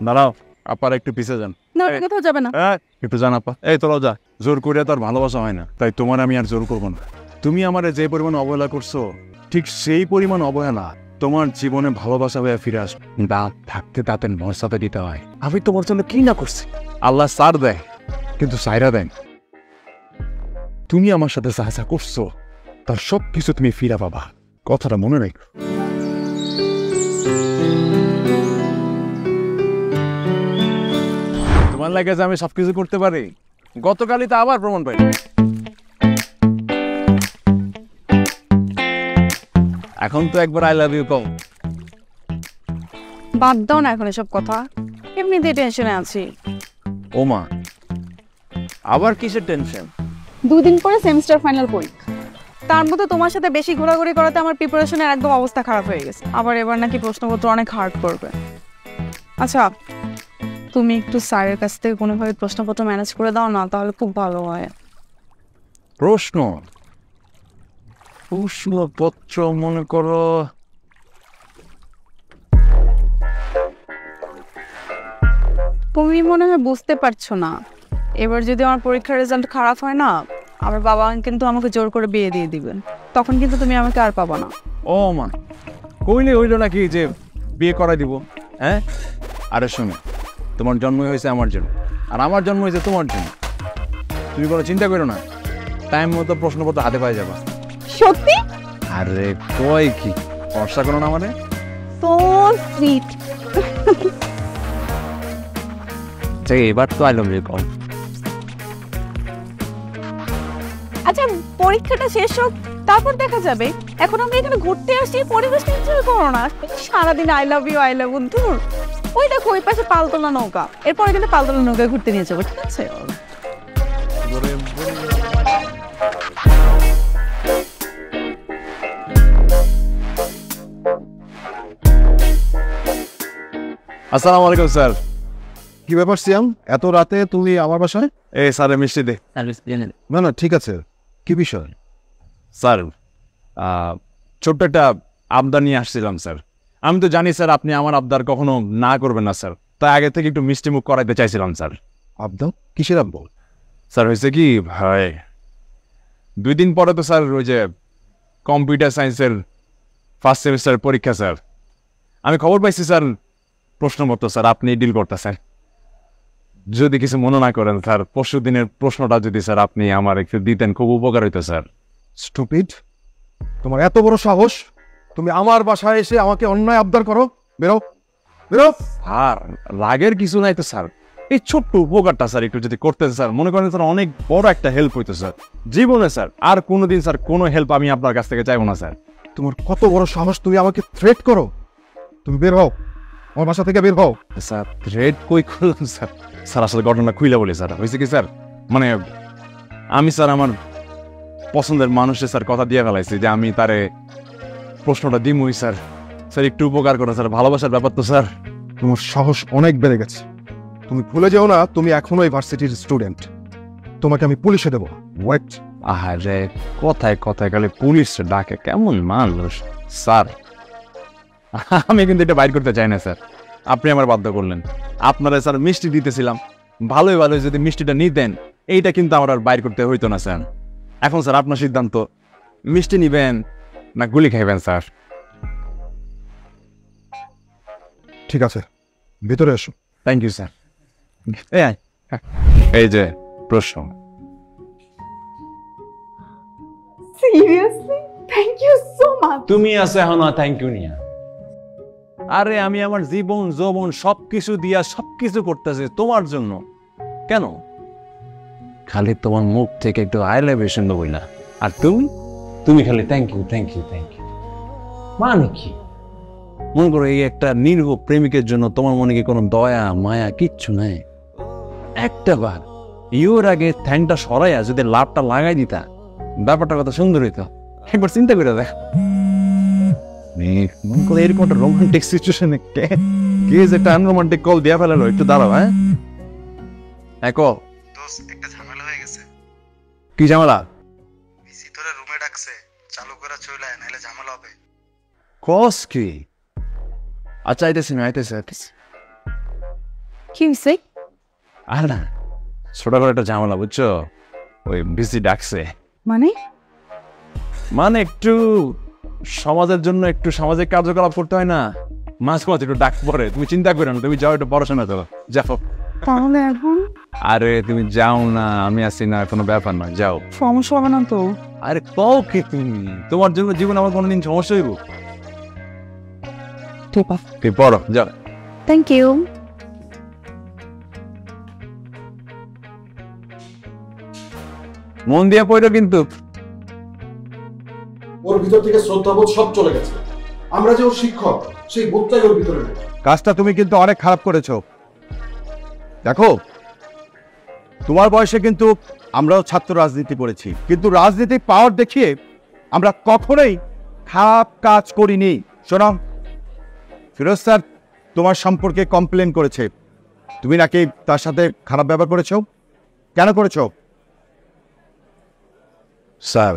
দাঁড়াও, আপার একটু পিছে যান। না, কোথাও যাবে না। একটু যান আপা। এই তোরাও যা। জোর করে তো আর ভালোবাসা হয় না, তাই তোমার আমি আর জোর করবো না। তুমি আমারে যে পরিমাণ অবহেলা করছো, ঠিক সেই পরিমাণ অবহেলা তোমার জীবনে ভালোবাসা হয়ে ফিরে আসবে। দাঁত থাকতে দাঁতের মর্যাদা দিতে হয়। আমি তোমার জন্য কি না করছি। আল্লাহ সার দেয়, কিন্তু সাইরা দেন। তুমি আমার সাথে সাহায্য করছো, তার সব কিছু তুমি ফিরা পাবা, কথাটা মনে রেখো। তোমার লাগে যে আমি সবকিছু করতে পারি, গতকালই তো আবার প্রমাণ পাই। এখন তো একবার আই লাভ ইউ কও। বাদ দাও না এখন এসব কথা, এমনিতেই টেনশনে আছি। ও মা, আবার কিসের টেনশন? 2 দিন পরে সেমিস্টার ফাইনাল পরীক্ষা, তার মধ্যে তোমার সাথে বেশি ঘোরাঘুরি করাতে আমার প্রিপারেশনের একদম অবস্থা খারাপ হয়ে গেছে। আবার এবার নাকি প্রশ্নপত্র অনেক হার্ড করবে। আচ্ছা, তুমি একটু স্যারের কাছ থেকে কোনোভাবে প্রশ্নপত্র ম্যানেজ করে দাও না, তাহলে খুব ভালো হয়। প্রশ্নপত্র মনে করো, তুমি মনে হয় বুঝতে পারছো না, এবার যদি আমার পরীক্ষার রেজাল্ট খারাপ হয় না, আমার বাবা কিন্তু আমাকে জোর করে বিয়ে দিয়ে দিবেন, তখন কিন্তু তুমি আমাকে আর পাবা না। ও মা, কইলে হইল নাকি যে বিয়ে করাই দিব? হ্যাঁ, আরে শোনো, তোমার জন্ম হয়েছে আমার জন্য, আর আমার জন্ম হয়েছে তোমার জন্য। তুমি কোনো চিন্তা করো না, টাইম মতো প্রশ্নপত্র হাতে পাই যাবা। সত্যি? আরে কই কি ভরসা করো না মানে? So sweet. এবার তো আই লাভ ইউ কল। আচ্ছা, পরীক্ষাটা শেষ হোক, তারপর দেখা যাবে। এখন আমি এখানে ঘুরতে আসছি, পরিবেশ এনজয় করো না। সারাদিন I love you I love you. ধুর, ওই দেখো ওই পাশে পালতোলা নৌকা, এরপরে কিন্তু পালতোলা নৌকায় ঘুরতে নিয়ে যাবো, ঠিক আছে? আসসালামু আলাইকুম স্যার। কি ব্যাপার সিয়াম, এত রাতে তুমি আমার বাসায়? এই স্যারের মিষ্টি দে। না না, ঠিক আছে। কি বিষয়? স্যার, ছোট্ট একটা আবদার নিয়ে আসছিলাম স্যার। আমি তো জানি স্যার আপনি আমার আবদার কখনো না করবেন না স্যার, তাই আগে থেকে একটু মিষ্টি মুখ করাইতে চাইছিলাম স্যার। আবদার? কিসের আবদার? স্যার হয়েছে কি ভাই, 2 দিন পরে তো স্যার ওই যে কম্পিউটার সায়েন্সের ফার্স্ট সেমিস্টার পরীক্ষা স্যার। আমি খবর পাইছি স্যার প্রশ্নপত্র স্যার আপনি ডিল করতেছেন। যদি কিছু মনে না করেন স্যার, পরশু দিনের প্রশ্নটা যদি স্যার আপনি আমার একটু দিতেন, খুব উপকার হইতো স্যার। স্টুপিড, তোমার এত বড় সাহস, তুমি আমার বাসায় এসে আমাকে অন্যায় আবদার করো? বেরো বেরো। আর রাগের কিছু নাই তো স্যার, এই ছোট্ট উপকারটা স্যার একটু যদি করতেন স্যার, মনে করেন স্যার অনেক বড় একটা হেল্প হইতো স্যার জীবনে স্যার। আর কোনোদিন স্যার কোনো হেল্প আমি আপনার কাছ থেকে চাইবো না স্যার। তোমার কত বড় সাহস, তুমি আমাকে থ্রেট করো? তুমি বের হও, আমার বাসা থেকে বের হও। স্যার থ্রেট কই করলাম স্যার? স্যার আসলে ঘটনা খুইলা বলি স্যার, হয়েছে কি স্যার, মানে আমি স্যার আমার পছন্দের মানুষের স্যার কথা দিয়ে ফেলাইছি যে আমি তারে প্রশ্নটা দিমই স্যার। স্যার একটু উপকার করো স্যার, ভালোবাসার ব্যাপার তো স্যার। তোমার সাহস অনেক বেড়ে গেছে। তুমি ভুলে যেও না তুমি এখনো ইউনিভার্সিটির স্টুডেন্ট। তোমাকে আমি পুলিশে দেবো। ওয়েট। আরে কথায় কথায় খালি পুলিশ ডাকে, কেমন মানুষ স্যার। আমি কিন্তু এটা বাইর করতে চাই না স্যার, আপনি আমার বাধ্য করলেন। আপনারা স্যার মিষ্টি দিতেছিলাম, ভালোই ভালোই যদি মিষ্টিটা নিতেন, এইটা কিন্তু আমার আর বাইর করতে হইতো না স্যার। এখন স্যার আপনার সিদ্ধান্ত, মিষ্টি নিবেন না গুলি খাইবেন স্যার? ঠিক আছে, ভিতরে এসো। Thank you sir. এই যে প্রশ্ন। Seriously thank you so much. তুমি আছে এখন থ্যাংক ইউ নিয়া? আরে আমি আমার জীবন যৌবন সবকিছু দিয়া সবকিছু করতেছি তোমার জন্য, কেন খালি তোমার মুখ থেকে একটু আই লাভ ইউ শুনবো বই না? আর তুমি খালি thank you thank you thank you, মানে কি? মনে করো এই একটা নির্ভ প্রেমিকের জন্য তোমার মনে কি কোনো দয়া মায়া কিচ্ছু নাই? একটা বার ইউর আগে থ্যাংকটা সরাইয়া যদি লাভটা লাগাই দিতা, ব্যাপারটা কত সুন্দর হইতো। একবার চিন্তা করে দেখ, মনে করো এরকম একটা রোমান্টিক সিচুয়েশনে কে যে একটা আনরোমান্টিক কল দিয়া ফেলালো। একটু দাঁড়াও। হ্যাঁ একো একটা ঝামেলা হয়ে গেছে। কি ঝামেলা? পিসি তোরে রুমে ডাকছে, চালু করে চলে আয়, নাহলে ঝামেলা হবে। কস কি? আচ্ছা আইতেছি। কি হয়েছে? আর না, ছোট করে একটা ঝামেলা, বুঝছো? ওই বিসি ডাকছে। মানে মানে একটু সমাজের জন্য একটু সামাজিক কার্যকলাপ করতে হয় না, মাঝে মাঝে একটু ডাক পড়ে। তুমি চিন্তা করো না, তুমি যাও একটু পড়াশোনা করো, যাও। তাহলে এখন আরে তুমি যাও না, আমি আছি না, কোনো ব্যাপার না, যাও। সমস্যা হবে না তো? আরে কও কি তুমি? তোমার জন্য জীবন আমার কোনোদিন সমস্যা হইব? ঠিক আছে, তুমি পড়ো, যাও। Thank you. মন দিয়ে পড়ো কিন্তু। ওর ভিতর থেকে শ্রদ্ধাবোধ সব চলে গেছে। আমরা যে ওর শিক্ষক, সেই বোধটাই ওর ভিতরে নেই। কাজটা তুমি কিন্তু অনেক খারাপ করেছো। দেখো, তোমার বয়সে কিন্তু আমরাও ছাত্র রাজনীতি করেছি, কিন্তু রাজনীতিক পাওয়ার দেখিয়ে আমরা কখনোই খারাপ কাজ করিনি। শোনো, ফিরোজ স্যার তোমার সম্পর্কে কমপ্লেন করেছে, তুমি নাকি তার সাথে খারাপ ব্যবহার করেছো। কেন করেছো? স্যার,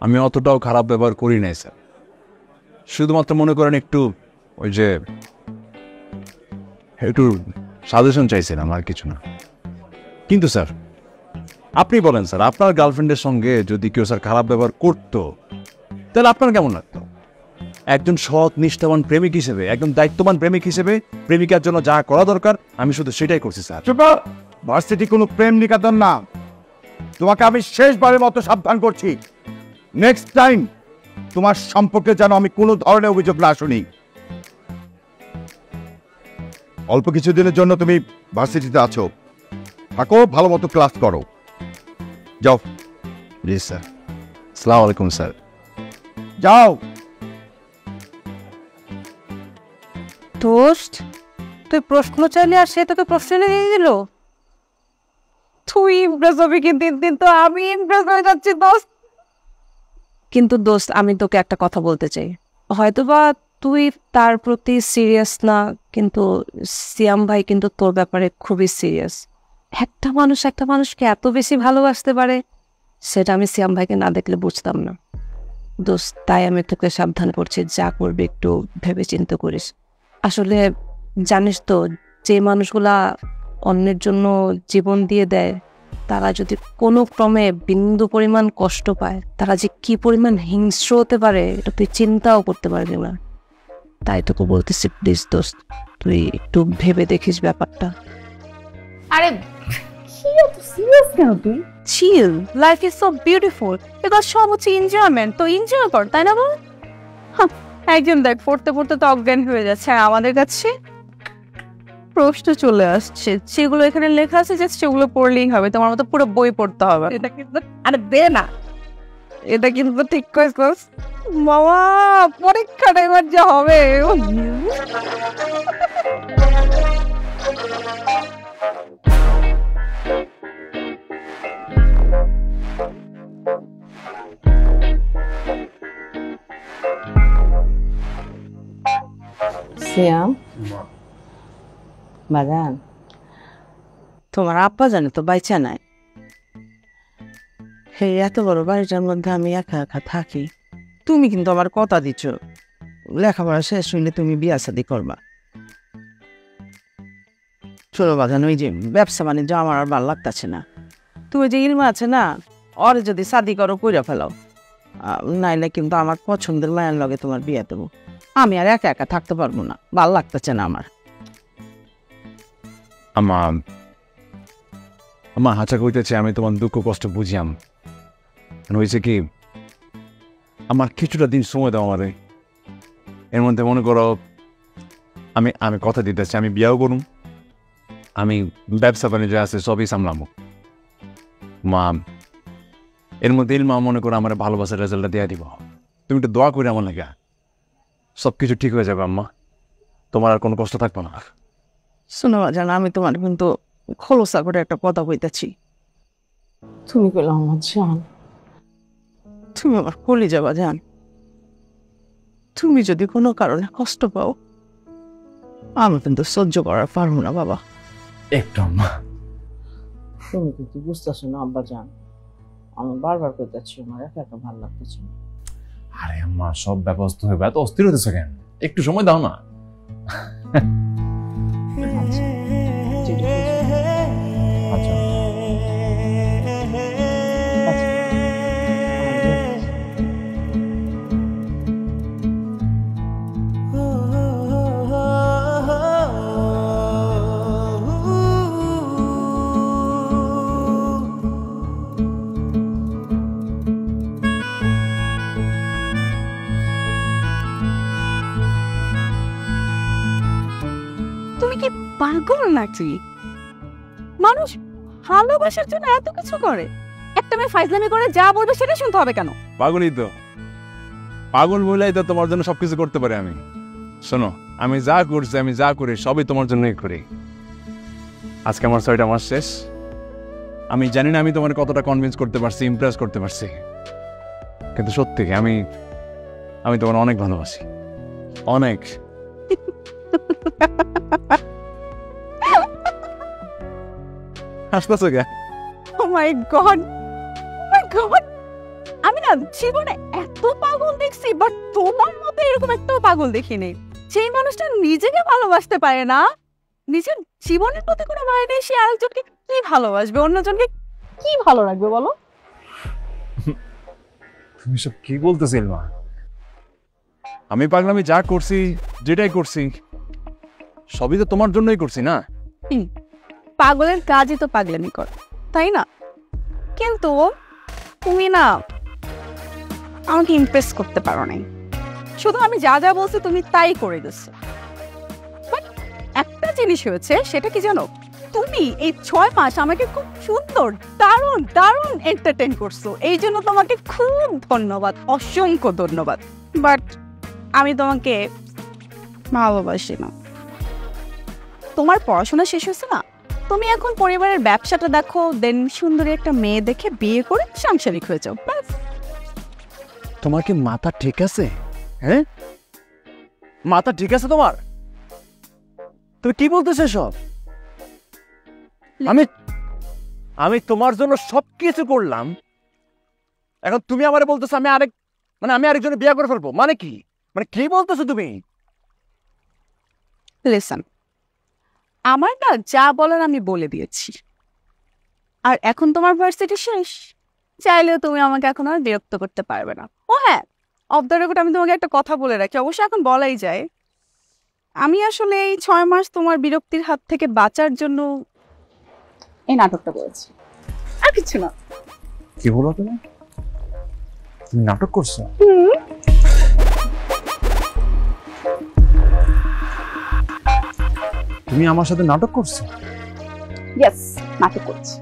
আমি অতটাও খারাপ ব্যবহার করি নাই স্যার, শুধুমাত্র মনে করেন একটু ওই যে একটু সাজেশন চাইছিলাম, আর কিছু না। কিন্তু স্যার আপনি বলেন স্যার, আপনার গার্লফ্রেন্ডের সঙ্গে যদি কেউ স্যার খারাপ ব্যবহার করতো, তাহলে আপনার কেমন লাগতো? একজন সৎ নিষ্ঠাবান প্রেমিক হিসেবে, একজন দায়িত্ববান প্রেমিক হিসেবে প্রেমিকার জন্য যা করা দরকার আমি শুধু সেটাই করছি স্যার। ভার্সিটি কোনো প্রেম নিকেতন না। তোমাকে আমি শেষবারের মতো সাবধান করছি, নেক্সট টাইম তোমার সম্পর্কে যেন আমি কোনো ধরনের অভিযোগ না শুনি। অল্প কিছুদিনের জন্য তুমি ভার্সিটিতে আছো, থাকো, ভালো মতো ক্লাস করো, যাও। জি স্যার। আসসালামু আলাইকুম স্যার। যাও। দোস্ত, তুই প্রশ্ন চাইলে আর সে তোকে প্রশ্ন দিয়ে দিল। তুই ইমপ্রেস হবি কি দিন দিন, তো আমি ইমপ্রেস হয়ে যাচ্ছি দোস্ত। কিন্তু দোস্ত, আমি তোকে একটা কথা বলতে চাই। হয়তোবা তুই তার প্রতি সিরিয়াস না, কিন্তু সিয়াম ভাই কিন্তু তোর ব্যাপারে খুবই সিরিয়াস। একটা মানুষকে এত বেশি ভালোবাসতে পারে, সেটা আমি সিয়াম ভাইকে না দেখলে বুঝতাম না। দোস্ত, তাই আমি তোকে সাবধান করছি, যা করবি একটু ভেবে চিন্তা করিস। আসলে জানিস তো, যে মানুষগুলা অন্যের জন্য জীবন দিয়ে দেয়, তারা যদি কোনো ক্রমে বিন্দু পরিমাণ কষ্ট পায়, তারা যে কি পরিমাণ হিংস্র হতে পারে এটা তুই চিন্তাও করতে পারবি না। তাই তোকে বলতেছি, প্লিজ দোস্ত, তুই একটু ভেবে দেখিস ব্যাপারটা। আরে কি এত সিরিয়াস কেন তুই? চিল, লাইফ ইজ সো বিউটিফুল, এগুলো সব হচ্ছে এনজয়মেন্ট, তো এনজয় কর, তাই না বল? একজন দেখ পড়তে পড়তে তো অজ্ঞান হয়ে যাচ্ছে, আর আমাদের কাছে প্রশ্ন চলে আসছে, সেগুলো এখানে লেখা আছে, জাস্ট সেগুলো পড়লেই হবে। তোমার মতো পুরো বই পড়তে হবে। এটা কিন্তু আরে দে না, এটা কিন্তু ঠিক কইছস মামা, পরীক্ষাটা এবার যা হবে। সিয়াম বাগান, তোমার আব্বা জানে তো বাইচা নাই। হে, এত বড় বাড়িটার মধ্যে আমি একা একা থাকি। তুমি কিন্তু আমার কথা দিচ্ছ, লেখাপড়া শেষ হইলে তুমি বিয়া শাদি করবা। শোনো বাগান, ওই যে ব্যবসা বাণিজ্য আমার আর ভালো লাগতেছে না। তুমি যে ইলমা আছে না, ওর যদি শাদি করো কইরা ফেলাও, নাইলে কিন্তু আমার পছন্দের মায়ের লগে তোমার বিয়া দেবো। আমি আর একা একা থাকতে পারবো না, ভাল লাগতেছে না আমার। আমা হাঁচা কইতেছে, আমি তোমার দুঃখ কষ্ট বুঝিয়াম। হয়েছে কি, আমার কিছুটা দিন সময় দাও আমারে। এর মধ্যে মনে করো আমি আমি কথা দিতেছি, আমি বিয়াও করুম, আমি ব্যবসা বাণিজ্য আছে সবই সামলামো। মা, এর মধ্যে ইলমা মনে করো আমার ভালোবাসার রেজাল্টটা দেওয়া দিব। তুমি একটু দোয়া করে আমার লাগে, সব কিছু ঠিক হয়ে যাবে আম্মা, তোমার আর কোনো কষ্ট থাকবে না। শোনো জান, আমি তোমার কিন্তু খোলসা করে একটা কথা কইতাছি। তুমি কইলে আমার জান, তুমি আমার কলি যাবা জান। তুমি যদি কোনো কারণে কষ্ট পাও, আমি কিন্তু সহ্য করার পারবো না বাবা। একটু আম্মা, তুমি কিন্তু বুঝতেছো না আব্বা জান, আমি বারবার কইতাছি আমার একা একা ভালো লাগতেছে না। আরে আম্মা, সব ব্যবস্থা হয়ে এত অস্থির হতেছে কেন? একটু সময় দাও না। আচ্ছা। কি পাগল নাকি? মানুষ ভালোবাসার জন্য এত কিছু করে, একটা মেয়ে ফাইজলামি করে যা বলবে সেটা শুনতে হবে কেন? পাগলই তো, পাগল বলেই তো তোমার জন্য সবকিছু করতে পারি আমি। শোনো, আমি যা করছি, আমি যা করি সবই তোমার জন্যই করি। আজকে আমার 6টা মাস শেষ। আমি জানি না আমি তোমার কতটা কনভিন্স করতে পারছি, ইমপ্রেস করতে পারছি, কিন্তু সত্যি আমি তোমার অনেক ভালোবাসি, অনেক। হাসতেছো কে? Oh my God! Oh my God! আমি না জীবনে এত পাগল দেখছি, বাট তোমার মতো এরকম একটাও পাগল দেখিনি। সেই মানুষটা নিজেকে ভালোবাসতে পারে না, নিজের জীবনের প্রতি কোনো মায়া নেই, সে আরেকজনকে কি ভালোবাসবে, অন্যজনকে কি ভালো রাখবে বলো? তুমি সব কি বলতেছি ইলমা? আমি পাগলামি যা করছি, যেটাই করছি সবই তো তোমার জন্যই করছি না? পাগলের কাজই তো পাগলামি কর, তাই না? কিন্তু তুমি না আমাকে ইমপ্রেস করতে পারো নাই। শুধু আমি যা যা বলছি তুমি তাই করে দিচ্ছ। বাট একটা জিনিস হয়েছে, সেটা কি জানো? তুমি এই 6 মাস আমাকে খুব সুন্দর, দারুণ দারুণ এন্টারটেইন করছো। এই জন্য তোমাকে খুব ধন্যবাদ, অসংখ্য ধন্যবাদ। বাট আমি তোমাকে ভালোবাসি না। তোমার পড়াশোনা শেষ হয়েছে না, তুমি এখন পরিবারের ব্যবসাটা দেখো, দেন সুন্দরী একটা মেয়ে দেখে বিয়ে করে সাংসারিক হয়ে যাও, ব্যাস। তোমার কি মাথা ঠিক আছে? হ্যাঁ, মাথা ঠিক আছে তোমার? তুমি কি বলতেছো সব? আমি তোমার জন্য সবকিছু করলাম, এখন তুমি আমারে বলতেছো আমি আরেকজনের বিয়ে করে ফেলবো? মানে কি, মানে কি বলতেছো তুমি? লিসন, আমার না যা বলার আমি বলে দিয়েছি, আর এখন তোমার ভার্সিটি শেষ, চাইলেও তুমি আমাকে এখন আর বিরক্ত করতে পারবে না। ও হ্যাঁ, অফ দ্য রেকর্ড আমি তোমাকে একটা কথা বলে রাখি, অবশ্যই এখন বলাই যায়, আমি আসলে এই 6 মাস তোমার বিরক্তির হাত থেকে বাঁচার জন্য এই নাটকটা করেছি, আর কিছু না। কি বলো তুমি? তুমি নাটক করছো? তুমি আমার সাথে নাটক করছো? ইয়েস, নাটক করছি।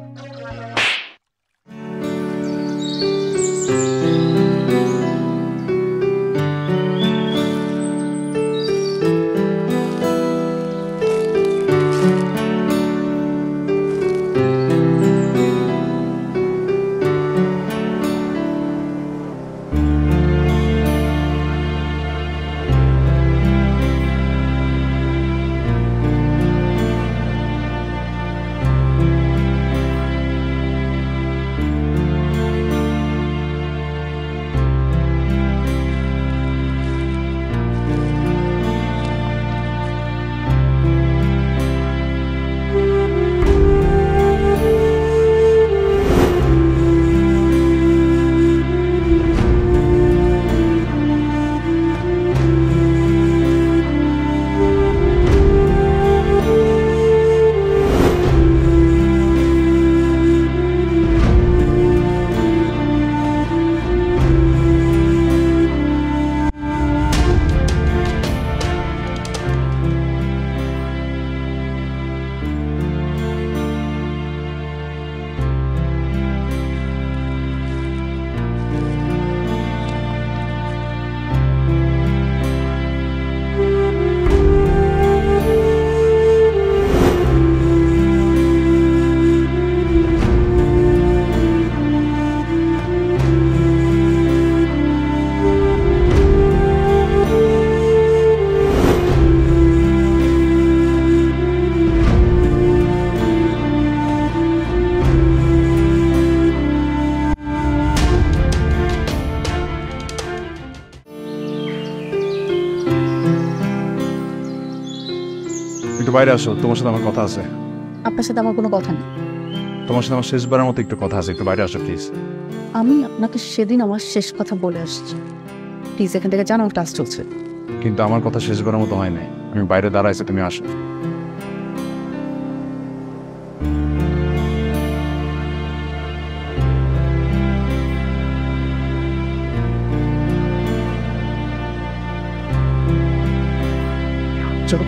একটু বাইরে আসো, তোমার সাথে আমার কথা আছে। আপনার সাথে আমার কোনো কথা নেই। তোমার সাথে আমার শেষবারের মতো একটু কথা আছে, একটু বাইরে আসো প্লিজ। আমি আপনাকে সেদিন আমার শেষ কথা বলে আসছি, প্লিজ এখান থেকে জানো ক্লাস চলছে। কিন্তু আমার কথা শেষবারের মতো হয় নাই, আমি বাইরে দাঁড়াইছি, তুমি আসো।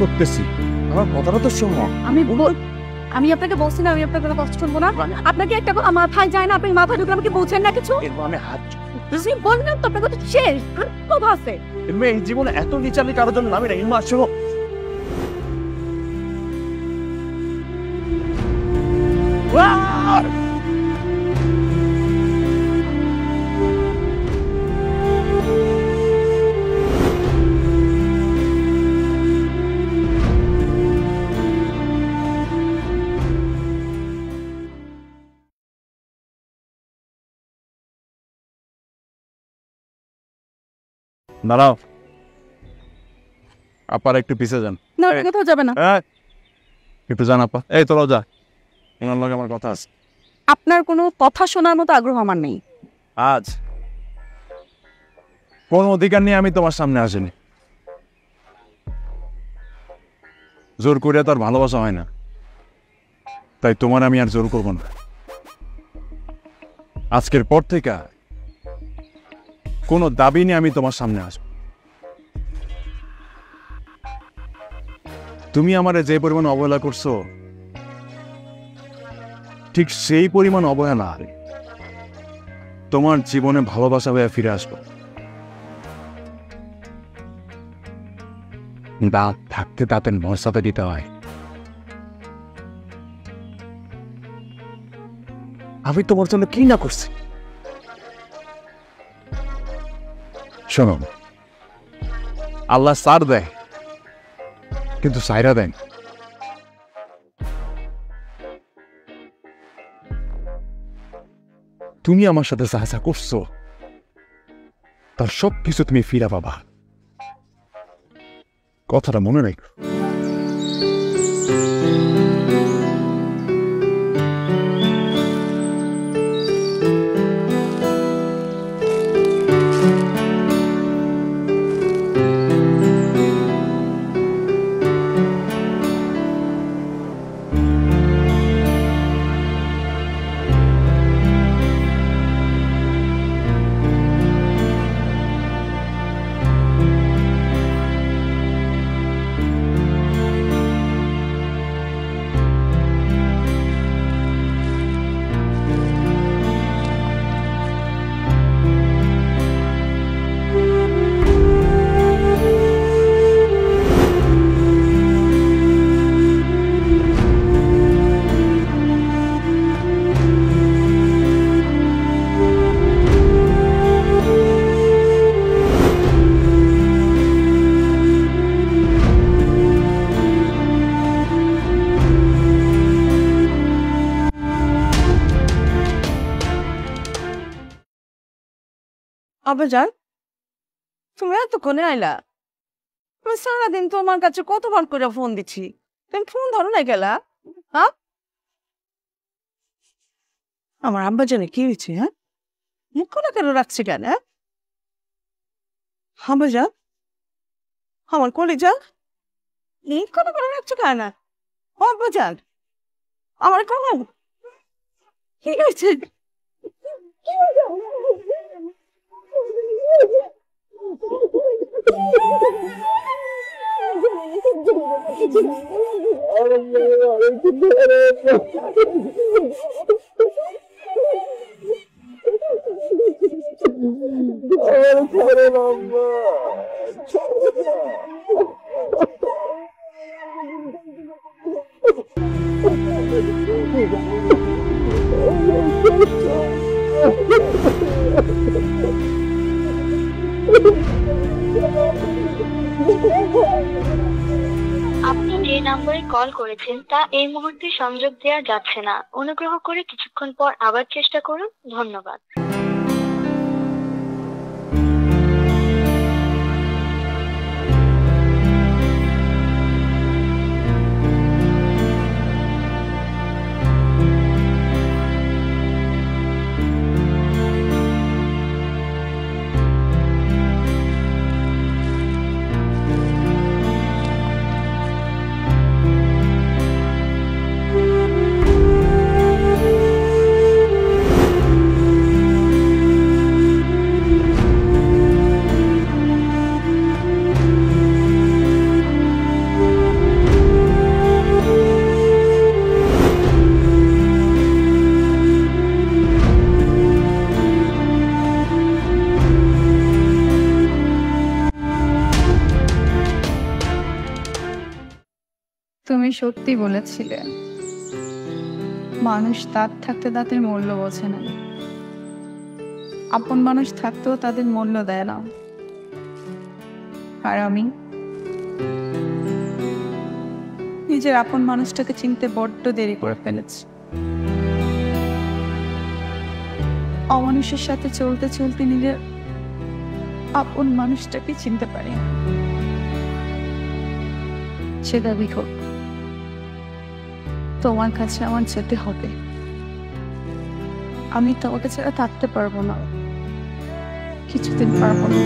করতেছি আমার কথাটা তো শোনো। আমি আপনাকে বলছি না আমি আপনার কোনো কষ্ট শুনবো না। আপনাকে একটা মাথায় যায় না, আপনি মাথায় ঢুকলে আমাকে বলছেন না কিছু। আমি হাত তুমি বললেন তো আপনার কথা শেষ, কথা আছে। এই জীবনে এত নিচে আমি কারোর জন্য নামি না। ইলমা শোনো, দাঁড়াও, আপার একটু পিছে যান। না কোথাও যাবে না। একটু যান আপা। এই তোরাও যা, ওনার লগে আমার কথা আছে। আপনার কোনো কথা শোনার মতো আগ্রহ আমার নেই। আজ কোন অধিকার নিয়ে আমি তোমার সামনে আসিনি। জোর করে তো আর ভালোবাসা হয় না, তাই তোমার আমি আর জোর করব না। আজকের পর থেকে কোনো দাবি নিয়ে আমি তোমার সামনে আসব। তুমি আমারে যে পরিমাণ অবহেলা করছো, ঠিক সেই পরিমাণ অবহেলা তোমার জীবনে ভালোবাসা হয়ে ফিরে আসবো। দাঁত থাকতে দাঁতের মর্যাদা দিতে হয়। আমি তোমার জন্য কি না করছি। শোনো, আল্লাহ সার দেয় কিন্তু সাইরা দেন। তুমি আমার সাথে সাহায্য করছো, তার সব কিছু তুমি ফিরা পাবা। কথাটা মনে রেখো। আব্বাজান, তুমি এতক্ষণে আইলা? আমি সারাদিন তোমার কাছে কতবার করে ফোন দিচ্ছি, তুমি ফোন ধরো না গেলা। হ্যাঁ, আমার আব্বাজানে কি হয়েছে? হ্যাঁ, মুখ খোলা কেন রাখছে কেন? হ্যাঁ আব্বাজান, আমার কলিজা মুখ খোলা করে রাখছে কেন? আব্বাজান, আমার কেন কি হয়েছে? আপনি যে নম্বরে কল করেছেন তা এই মুহূর্তে সংযোগ দেওয়া যাচ্ছে না। অনুগ্রহ করে কিছুক্ষণ পর আবার চেষ্টা করুন। ধন্যবাদ। সত্যি বলেছিলে, মানুষ তার থাকতে তাদের মূল্য বোঝে না। আপন মানুষ থাকতেও তাদের মূল্য দেয় না। আর আমি নিজের আপন মানুষটাকে চিনতে বড্ড দেরি করে ফেলেছি। অমানুষের সাথে চলতে চলতে নিজের আপন মানুষটাকে চিনতে পারি না। সেটা হোক, তোমার কাছে আমার যেতে হবে। আমি তোমাকে ছাড়া থাকতে পারবো না, কিছুদিন পারবো না।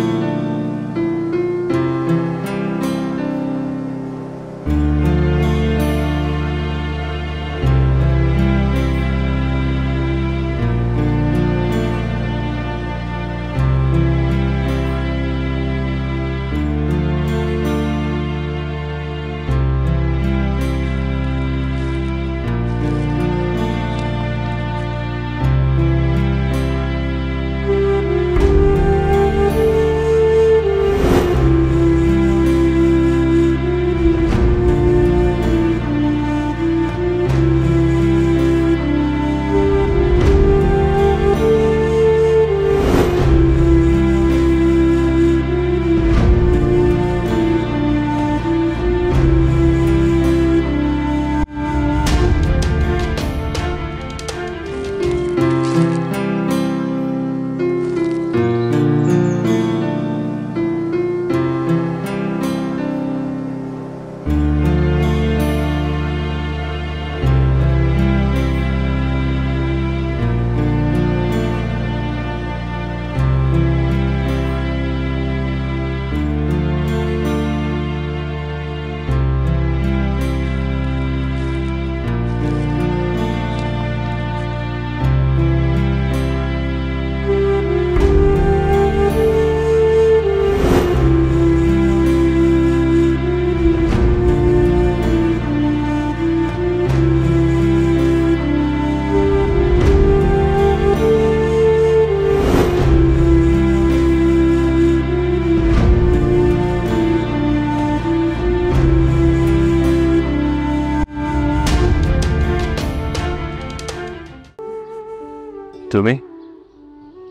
তুমি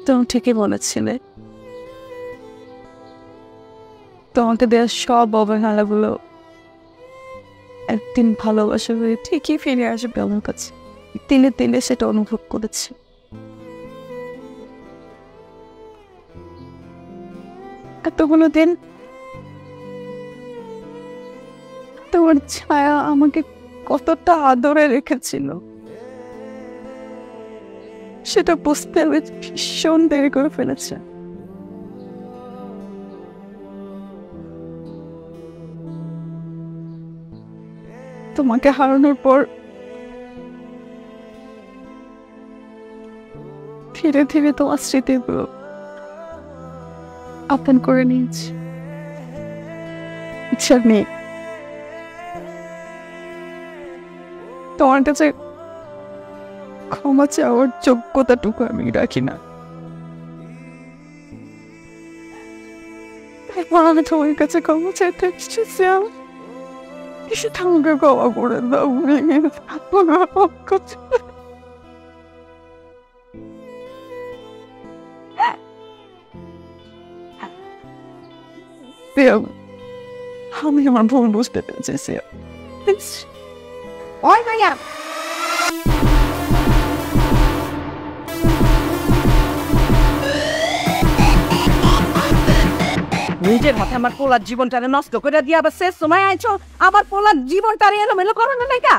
তুমি ঠিকই বলেছিলে, তোমাকে দেওয়া সব অবহেলাগুলো একদিন ভালোবাসা হয়ে ঠিকই ফিরে আসবে আমার কাছে। দিনে দিনে সেটা অনুভব করেছি। এতগুলো দিন তোমার ছায়া আমাকে কতটা আদরে রেখেছিল সেটা বুঝতে আমি ভীষণ দেরি করে ফেলেছে। তোমাকে হারানোর পর ধীরে ধীরে তোমার স্মৃতিগুলো আপন করে নিয়েছি। ইচ্ছা নেই তোমার কাছে ক্ষমা চাওয়ার যোগ্যতাটুকু আমি রাখি না। এরপর আমি তোমার কাছে ক্ষমা চাইতে এসেছি। সেটা আমাকে ক্ষমা করে দাও। আমি আমার ভুল বুঝতে পেরেছি। ওই ভাইয়া নিজের হাতে আমার পোলার জীবনটারে নষ্ট করে দিয়ে আবার শেষ সময় আইছো আবার পোলার জীবনটারে এলোমেলো করো না নাইকা?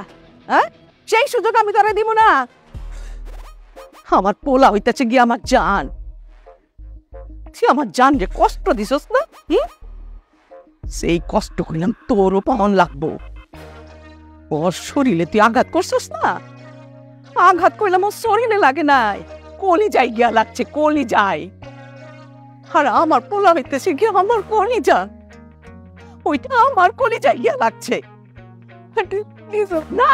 হ্যাঁ, সেই সুযোগ আমি তোরে দিব না। আমার পোলা হইতেছে গিয়ে আমার জান। তুই আমার জান যে কষ্ট দিছস না, সেই কষ্ট কইলাম তোরও পাওয়ান লাগবো। ওর শরীরে তুই আঘাত করছস না, আঘাত কইলাম ওর শরীরে লাগে নাই, কলি যাই গিয়া লাগছে, কলি যাই। আর আমার পোলা হইতেছে গিয়ে আমার কলিজা, ওইটা আমার কলিজা গিয়া লাগছে না।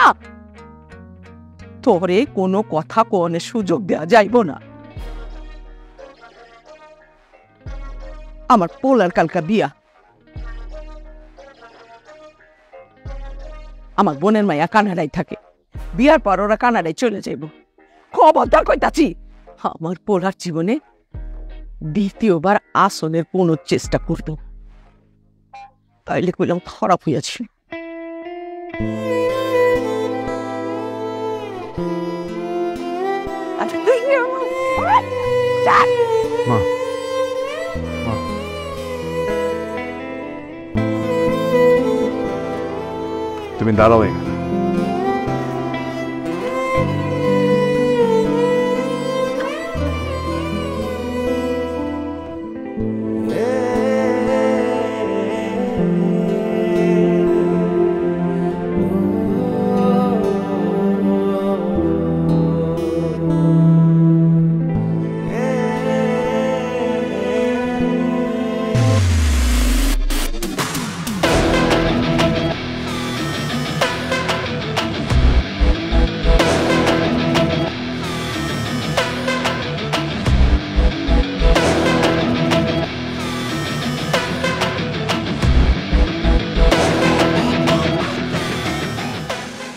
তোরে কোনো কথা কোনে সুযোগ দেয়া যাইব না। আমার পোলার কালকা বিয়া, আমার বোনের মাইয়া কানাডায় থাকে, বিয়ার পর ওরা কানাডায় চলে যাইব। খবরদার কইতাছি, আমার পোলার জীবনে দ্বিতীয়বার আসনের পুনঃচেষ্টা করব। তাইলে কইলাম খারাপ হইয়াছে। মা, মা, তুমি দাঁড়াও এখানে।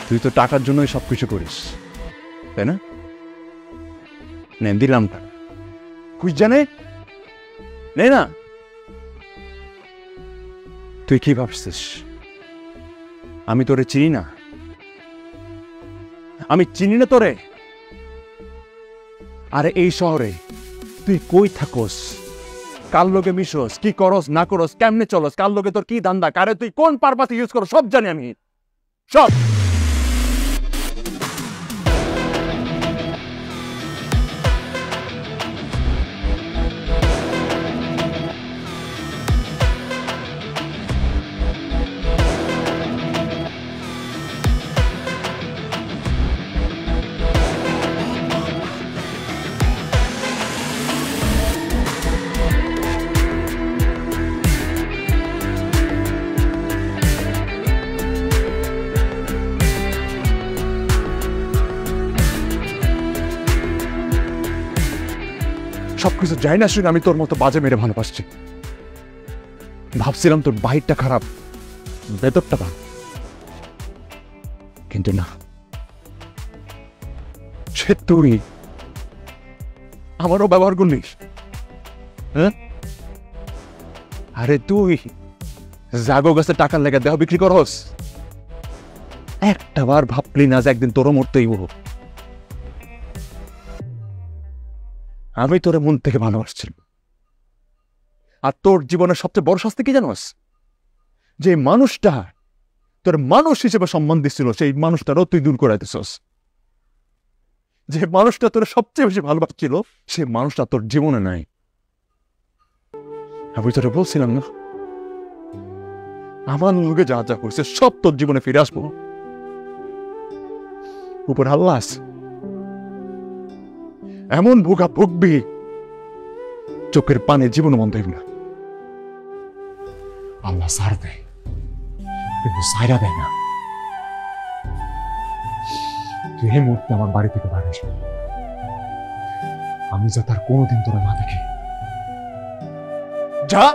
তুই তো টাকার জন্যই সবকিছু করিস, তাই না? নে দিলাম টাকা, কুই জানে নে না। তুই কি ভাবছিস আমি তোরে চিনি না? আমি চিনি না তোরে? আরে এই শহরে তুই কই থাকোস, কার লোকে মিশোস, কি করস না করস, কেমনে চলস, কার লোকে তোর কি ধান্দা, কারে তুই কোন পারপাসে ইউজ করস, সব জানি আমি, সব। সবকিছু যাই না শুনে আমি তোর মতো বাজে মেরে ভালোবাসছি। ভাবছিলাম তোর বাহিরটা খারাপ, ভেতরটা ভালো, কিন্তু না, সে তুই আমারও ব্যবহার করলিস। হ্যাঁ, আরে তুই জাগো গাছে টাকার লেগে দেহ বিক্রি করস, একটা বার ভাবলি না যে একদিন তোরও মরতেই হবো। আমি তোরে মন থেকে ভালোবাসছিলাম, আর তোর জীবনের সবচেয়ে বড় শাস্তি কি জানোস? যে মানুষটা তোর মানুষ হিসেবে সম্মান দিচ্ছিল, সেই মানুষটারও তুই দূর করাইতেছস। যে মানুষটা তোর সবচেয়ে বেশি ভালোবাসছিল, সে মানুষটা তোর জীবনে নাই। আমি তোরে বলছিলাম না, আমার লোকে যা যা করছে সব তোর জীবনে ফিরে আসবো। উপর আল্লাহ আছে, এমন ভোগা ভুগবি চোখের পানে জীবন বন্ধ হইব না। আল্লাহ সার দেয় কিন্তু সাইরা দেয় না। তুই এই মুহূর্তে আমার বাড়ি থেকে বাইরে আসবি, আমি যা তার কোনোদিন তোরা না দেখি। যা।